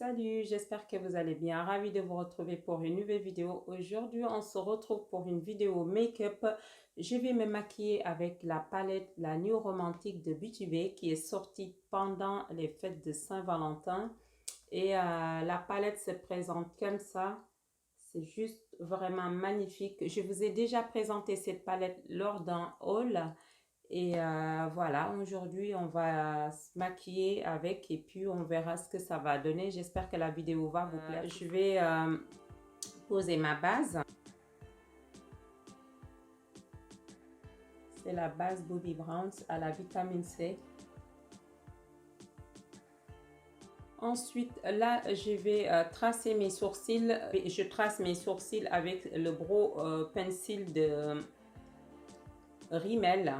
Salut, j'espère que vous allez bien. Ravi de vous retrouver pour une nouvelle vidéo. Aujourd'hui, on se retrouve pour une vidéo make-up. Je vais me maquiller avec la palette La Nuit Romantique de Beauty Bay qui est sortie pendant les fêtes de Saint-Valentin. Et la palette se présente comme ça. C'est juste vraiment magnifique. Je vous ai déjà présenté cette palette lors d'un haul. Et voilà, aujourd'hui, on va se maquiller avec et puis on verra ce que ça va donner. J'espère que la vidéo va vous plaire. Je vais poser ma base. C'est la base Bobbi Brown à la vitamine C. Ensuite, là, je vais tracer mes sourcils. Je trace mes sourcils avec le Brow Pencil de Rimmel.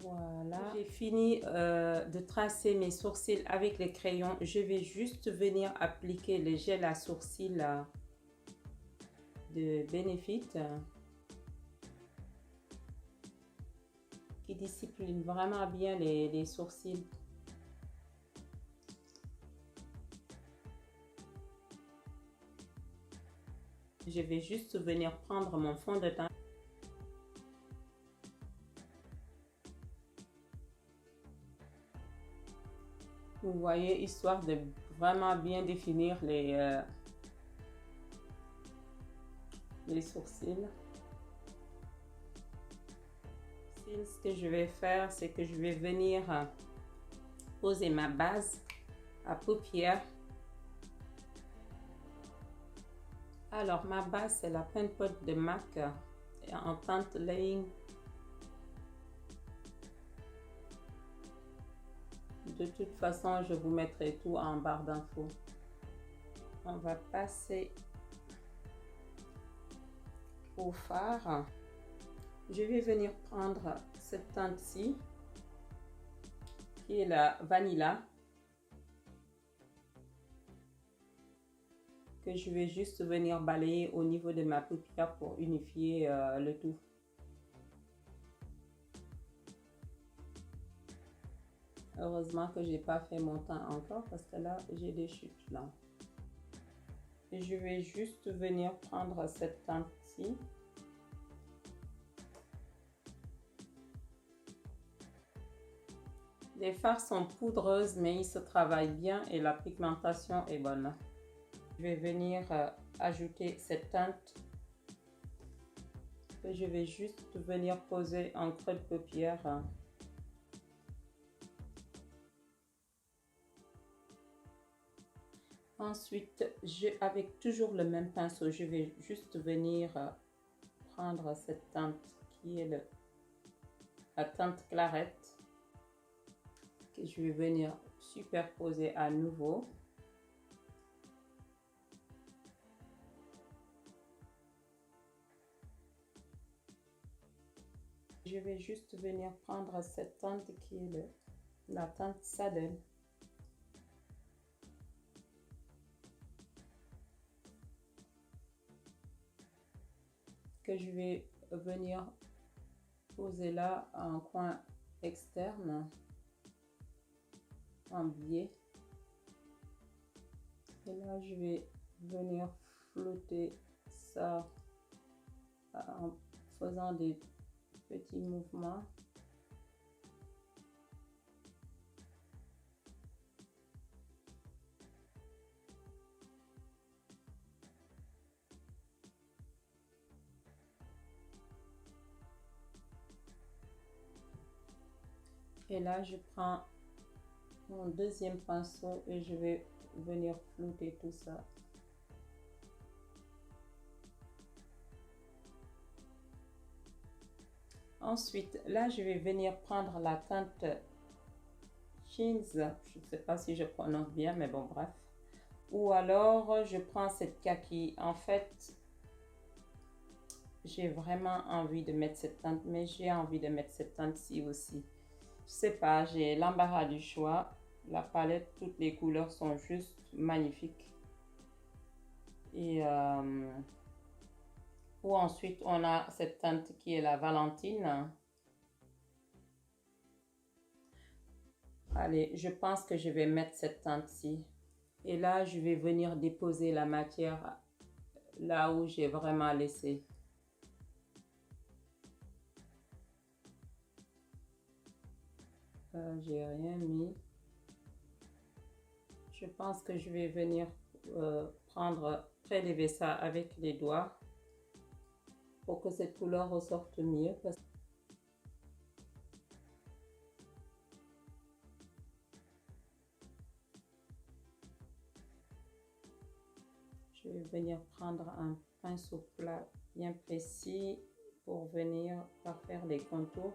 Voilà, j'ai fini de tracer mes sourcils avec les crayons. Je vais juste venir appliquer le gel à sourcils de Benefit qui discipline vraiment bien les sourcils. Je vais juste venir prendre mon fond de teint. Vous voyez, histoire de vraiment bien définir les sourcils. Ce que je vais faire, c'est que je vais venir poser ma base à paupières. Alors, ma base, c'est la Pen Pot de MAC en teinte Laying. De toute façon, je vous mettrai tout en barre d'infos. On va passer au fard. Je vais venir prendre cette teinte-ci, qui est la Vanilla, que je vais juste venir balayer au niveau de ma paupière pour unifier le tout. Heureusement que j'ai pas fait mon teint encore parce que là j'ai des chutes là. Et je vais juste venir prendre cette teinte-ci. Les fards sont poudreuses mais ils se travaillent bien et la pigmentation est bonne. Je vais venir ajouter cette teinte que je vais juste venir poser en creux de paupière. Ensuite, avec toujours le même pinceau, je vais juste venir prendre cette teinte qui est la teinte clarette que je vais venir superposer à nouveau. Je vais juste venir prendre cette teinte qui est la teinte Saddle. Que je vais venir poser là en coin externe, en biais. Et là, je vais venir flotter ça en faisant des petits mouvements. Et là, je prends mon deuxième pinceau et je vais venir flouter tout ça. Ensuite, là, je vais venir prendre la teinte Jeans. Je ne sais pas si je prononce bien, mais bon, bref. Ou alors, je prends cette kaki. En fait, j'ai vraiment envie de mettre cette teinte, mais j'ai envie de mettre cette teinte-ci aussi. Je sais pas, j'ai l'embarras du choix. La palette, toutes les couleurs sont juste magnifiques. Et ou ensuite, on a cette teinte qui est la Valentine. Allez, je pense que je vais mettre cette teinte-ci. Et là, je vais venir déposer la matière là où j'ai vraiment laissé. J'ai rien mis. Je pense que je vais venir prélever ça avec les doigts pour que cette couleur ressorte mieux. Je vais venir prendre un pinceau plat bien précis pour venir faire les contours.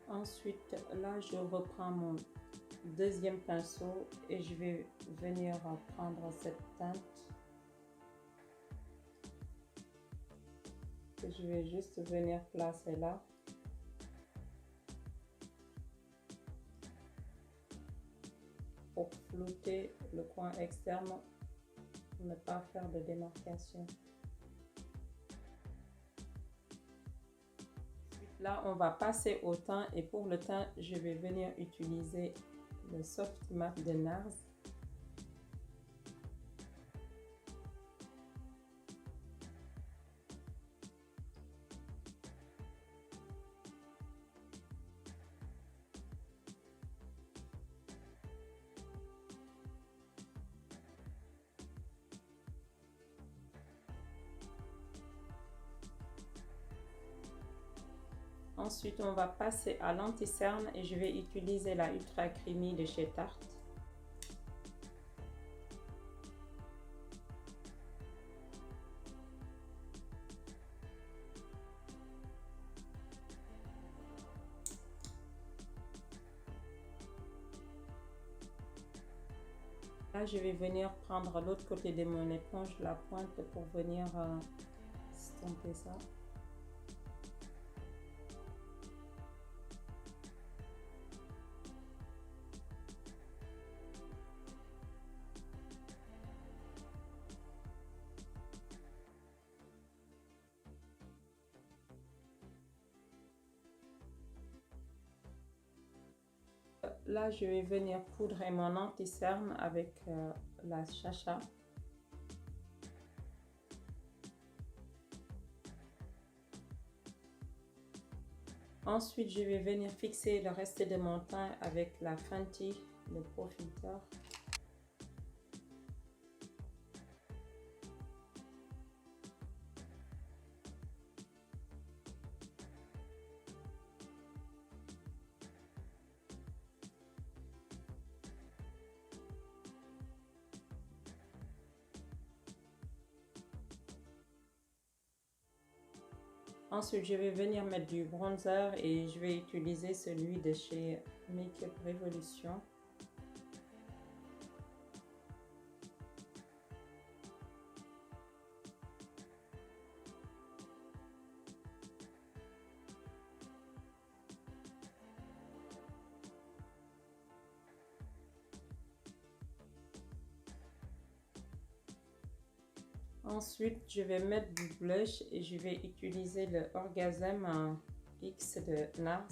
Ensuite, là, je reprends mon deuxième pinceau et je vais venir prendre cette teinte. Que je vais juste venir placer là. Pour flouter le coin externe, pour ne pas faire de démarcation. Là, on va passer au teint et pour le teint, je vais venir utiliser le Soft Matte de NARS. Ensuite, on va passer à l'anti-cerne et je vais utiliser la Ultra Creamy de chez Tarte. Là, je vais venir prendre l'autre côté de mon éponge, la pointe, pour venir estomper ça. Là, je vais venir poudrer mon anti-cerne avec la Chacha. Ensuite, je vais venir fixer le reste de mon teint avec la Fenty, le profiteur. Ensuite, je vais venir mettre du bronzer et je vais utiliser celui de chez Make Up Revolution. Ensuite, je vais mettre du blush et je vais utiliser le Orgasm X de NARS.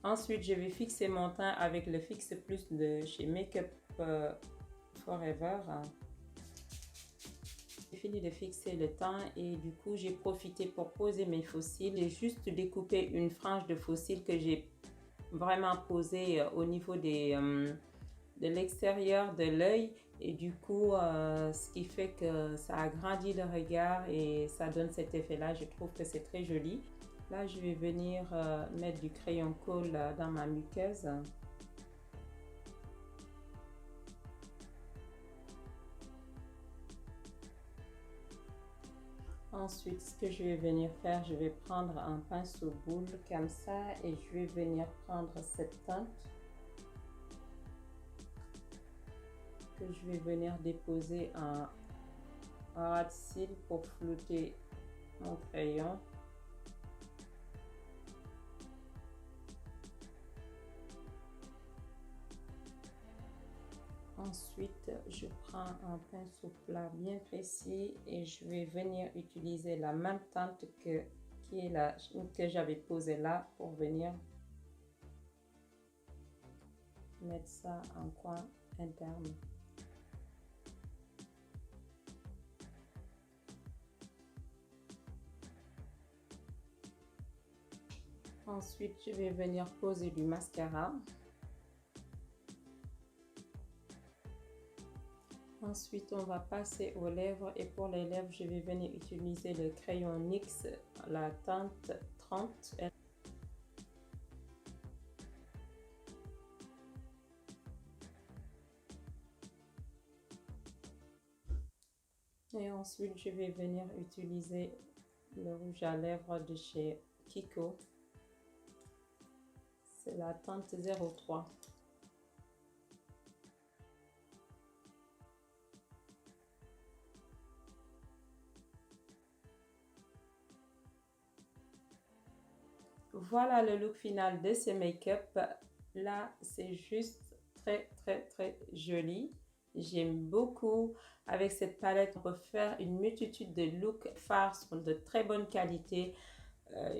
Ensuite, je vais fixer mon teint avec le Fix Plus de chez Make Up Forever. J'ai fini de fixer le teint et du coup j'ai profité pour poser mes faux cils. J'ai juste découpé une frange de faux cils que j'ai vraiment posé au niveau de l'extérieur de l'œil et du coup ce qui fait que ça agrandit le regard et ça donne cet effet là. Je trouve que c'est très joli. Là je vais venir mettre du crayon colle dans ma muqueuse. Ensuite, ce que je vais venir faire, je vais prendre un pinceau boule comme ça et je vais venir prendre cette teinte que je vais venir déposer en ras de cils pour flouter mon crayon. Ensuite, je prends un pinceau plat bien précis et je vais venir utiliser la même teinte que j'avais posée là pour venir mettre ça en coin interne. Ensuite, je vais venir poser du mascara. Ensuite, on va passer aux lèvres et pour les lèvres, je vais venir utiliser le crayon NYX, la teinte 30. Et ensuite, je vais venir utiliser le rouge à lèvres de chez Kiko. C'est la teinte 03. Voilà le look final de ce make-up. Là, c'est juste très joli. J'aime beaucoup. Avec cette palette, on peut faire une multitude de looks fards sont de très bonne qualité.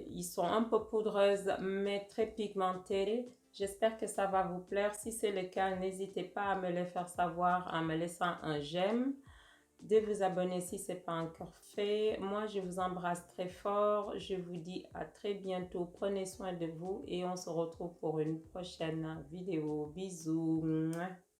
Ils sont un peu poudreuses, mais très pigmentées. J'espère que ça va vous plaire. Si c'est le cas, n'hésitez pas à me le faire savoir en me laissant un j'aime, de vous abonner si ce n'est pas encore fait. Moi, je vous embrasse très fort. Je vous dis à très bientôt. Prenez soin de vous et on se retrouve pour une prochaine vidéo. Bisous.